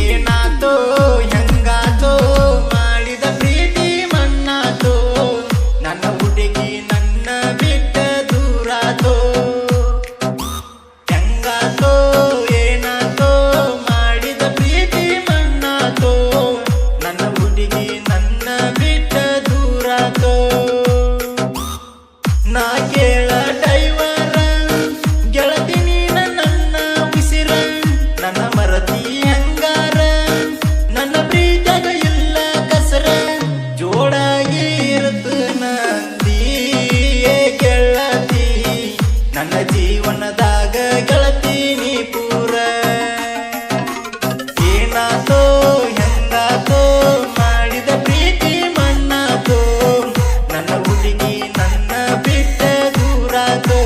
ಏನಾತೋ ಹೆಂಗಾತೋ ಮಾಡಿದ ಪ್ರೀತಿ ಮಣ್ಣಾತೋ ನನ್ನ ಹುಡುಗಿ ನನ್ನ ಬಿಟ್ಟ ದೂರಾತೋ ಹೆಂಗಾತೋ ಏನಾತೋ ಮಾಡಿದ ಪ್ರೀತಿ ಮಣ್ಣಾತೋ ನನ್ನ ಹುಡುಗಿ ನನ್ನ ಬಿಟ್ಟ ದೂರಾತೋ ನಾ ಕೇಳ ಡೈವರ ಗೆಳತಿ ನೀನ ನನ್ನ ಉಸಿರ ನನ್ನ ಮರತಿ ಹಂಗಾರ ನನ್ನ ಪ್ರೀತಿಯಾಗ ಇಲ್ಲ ಕಸರ ಜೋಡಾಗಿ ಇರುತ್ತ ನಂದಿ ಗೆಳತಿ ನನ್ನ ಜೀವನದಾಗ ಗೆಳತಿ ನೀ ಪೂರ ಏನಾತೋ ಹೆಂಗಾತೋ ಮಾಡಿದ ಪ್ರೀತಿ ಮಣ್ಣಾತೋ ನನ್ನ ಹುಡುಗಿ ನನ್ನ ಬಿಟ್ಟ ದೂರಾತೋ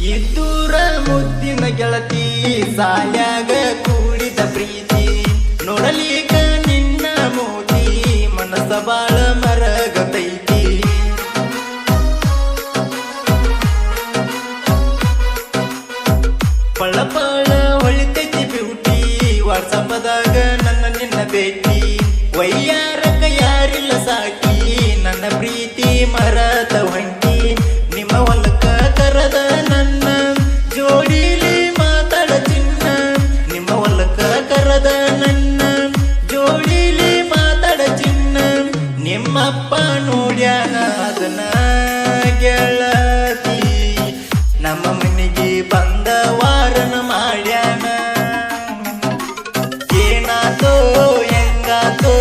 ಇದ್ದೂರ ಮುದ್ದಿನ ಗೆಳತಿ ಸಾಲ್ಯಾಗ ಕೂಡಿದ ಪ್ರೀತಿ ನೋಡಲಿಕ ನಿನ್ನ ಮೋತಿ ಮನಸ ಬಾಳ ಮರಗತೈತಿ ಪಳ ಪಳ ಹೊಳಿತೈತಿ ಬ್ಯೂಟಿ ವಾಟ್ಸಪ್ಪದಾಗ ನನ್ನ ನಿನ್ನ ಭೇಟಿ ವೈಯಾರಕ ಯಾರಿಲ್ಲ ಸಾಕಿ ನನ್ನ ಪ್ರೀತಿ ಮರದ ಹೊಂಟಿ ನಿಮ್ಮ ಹೊಲಕ ಕರದ ನನ್ನ ಜೋಡಿಲಿ ಮಾತಾಡ ಚಿನ್ನ ನಿಮ್ಮ ಹೊಲಕ ಕರದ ನನ್ನ ಜೋಡಿಲಿ ಮಾತಾಡ ಚಿನ್ನ ನಿಮ್ಮಪ್ಪ ನೋಡ್ಯಾನ ಅದನ್ನ ಗೆಳತಿ ನಮ್ಮ ಮನೆಗೆ ಬಂದ ವಾರನ ಮಾಡ್ಯಾನ ಏನಾತೋ ಹೆಂಗಾತೋ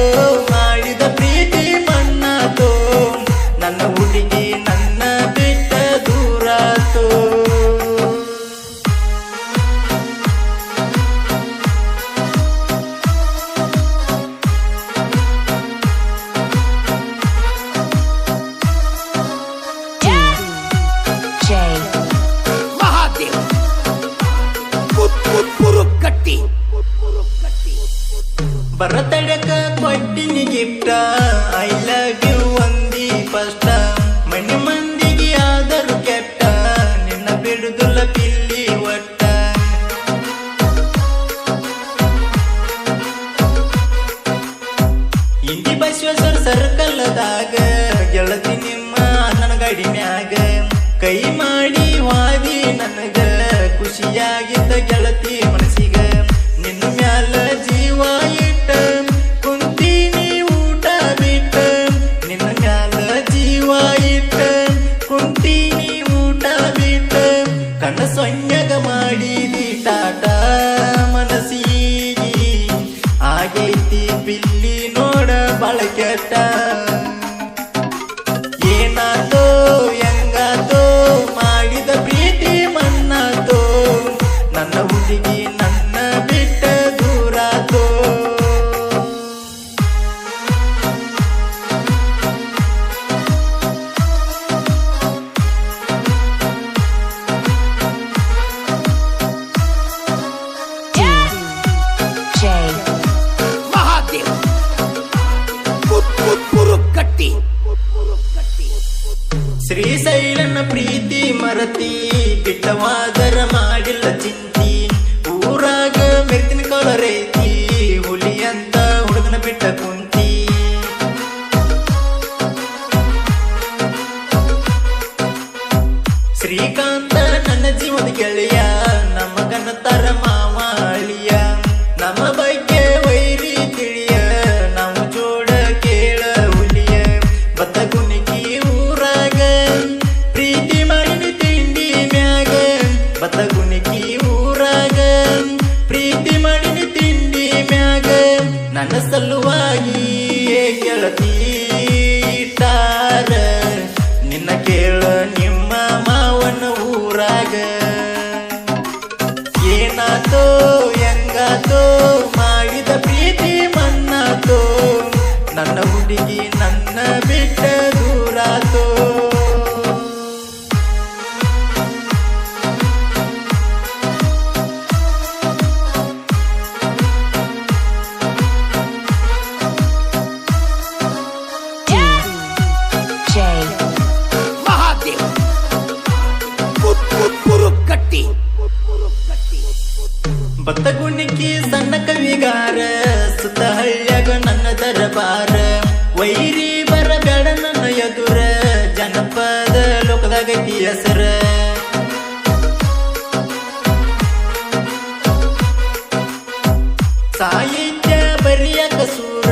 ಮಾಡಿದ ಪ್ರೀತಿ ಮಣ್ಣಾತೋ ನನ್ನ ಹುಡುಗಿ ನನ್ನ ಬಿಟ್ಟ ದೂರಾತೋ ಬರತಡಕ ಕೊಟ್ಟಿನಿ ಗಿಫ್ಟ ಐ ಲವ್ ಯು ಒಂದಿ ಫಸ್ಟ್ ಮನೆ ಮಂದಿಗೆ ಆದರೂ ಕೆಟ್ಟ ನಿನ್ನ ಬಿಡುದಿಲ್ಲ ಪಿಲ್ಲಿ ಒಟ್ಟ ಇಂಡಿ ಬಸವೇಶ್ವರ ಸರ್ಕಲ್ದಾಗ ಗೆಳತಿ ನಿಮ್ಮ ನನ್ನ ಗಾಡಿ ಮ್ಯಾಗ ಕೈ ಮಾಡಿ ವಾದಿ ನನಗ ಖುಷಿಯಾಗಿದ್ದ ಗೆಳತಿ ಮನಸ್ಸಿಗ ನಿನ್ನ ಮ್ಯಾಲ ಜೀವ ಇಟ್ಟ ಕುಂತೀನಿ ಊಟ ಬಿಟ್ಟ ನಿನ್ನ ಮ್ಯಾಲ ಜೀವ ಇಟ್ಟ ಕುಂತೀನಿ ಊಟ ಬಿಟ್ಟ ಕಣ್ಣ ಸೊನ್ಯಾಗ ಮಾಡಿದಿ ಟಾಟ ಮನಸ್ಸಿಗೆ ಆಗೈತಿ ಬಿಲ್ಲಿ ನೋಡ ಬಾಳ ಕೆಟ್ಟ ಏನಾತೋ ಹೆಂಗಾತೋ ಮಾಡಿದ ಪ್ರೀತಿ ಮಣ್ಣಾತೋ ನನ್ನ ಹುಡುಗಿ ನನ್ನ ಬಿಟ್ಟ ದೂರಾತೋ ಶ್ರೀಶೈಲನ ಪ್ರೀತಿ ಮರತಿ ಬಿಟ್ಟವಾದರ ಮಾಡಿಲ್ಲ ಚಿಂತಿ ಊರಾಗ ಮೆತ್ತಿನ ಕೊಳರೈತಿ ಹುಲಿ ಅಂತ ಹುಡುಗನ ಬಿಟ್ಟ ಕುಂತಿ ಶ್ರೀಕಾಂತ ನನ್ನ ಜೀವದ ಗೆಳೆಯ ನಮ್ಮ ಗಣತರ ಮಾವ ಅಳಿಯ ನಮ್ಮ ಬಗ್ಗೆ ವೈರಿ ತಿಳಿಯ ನಾವು ಜೋಡ ಕೇಳ ಹುಲಿಯ ಬತ್ತ ಗುಣಿಕಿ ಊರಾಗ ಪ್ರೀತಿ ಮಾಡಿನಿ ತಿಂಡಿ ಮ್ಯಾಗ ಬತ್ತ ಗುಣಿಕಿ ಊರಾಗ ಪ್ರೀತಿ ಮಾಡಿನಿ ತಿಂಡಿ ಮ್ಯಾಗ ನನ್ನ ಸಲುವಾಗಿ ಗೆಳತಿ ಇಟ್ಟಾರ ನಿನ್ನ ಕೇಳ ನಿಮ್ಮ ಮಾವನ ಊರಾಗ ಏನಾತೋ ಹೆಂಗಾತೋ ಮಾಡಿದ ಪ್ರೀತಿ ಮಣ್ಣಾತೋ ನನ್ನ ಹುಡುಗಿ ನನ್ನ ಬಿಟ್ಟ ದೂರಾತೋ ಆಗತಿ ಹೆಸರ. ಸಾಹಿತ್ಯ ಬರಿಯಕ ಸೂರ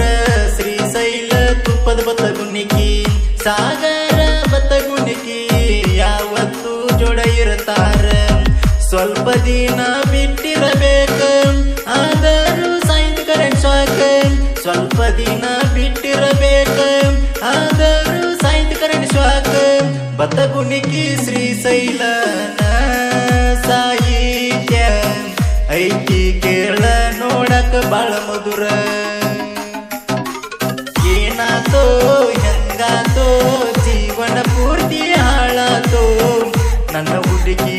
ಶ್ರೀಶೈಲ ತುಪ್ಪದ ಬತಗುಣಿಕಿ ಸಾಗರ ಬತಗುಣಿಕಿ ಯಾವತ್ತು ಜೋಡ ಇರ್ತಾರ. ಸ್ವಲ್ಪ ದಿನ ಬಿಟ್ಟಿರಬೇಕ ಆದರೂ ಸಾಹಿತ್ಯ ಕರೆಂಟ್ ಶಾಕ್. ಸ್ವಲ್ಪ ದಿನ ಬಿಟ್ಟಿರಬೇಕ ಆದರೂ ಸಾಹಿತ್ಯ ಕರೆಂಟ್ ಶಾಕ್. ಬತಗುಣಿಕಿ ಶ್ರೀಶೈಲನ ಸಾಹಿತ್ಯ ಐತಿ ಕೇಳ ನೋಡಕ ಬಾಳ ಮಧುರ. ಏನಾತೋ ಹೆಂಗಾತೋ ಜೀವನ ಪೂರ್ತಿ ಹಾಳಾತೋ ನನ್ನ ಹುಡುಗಿ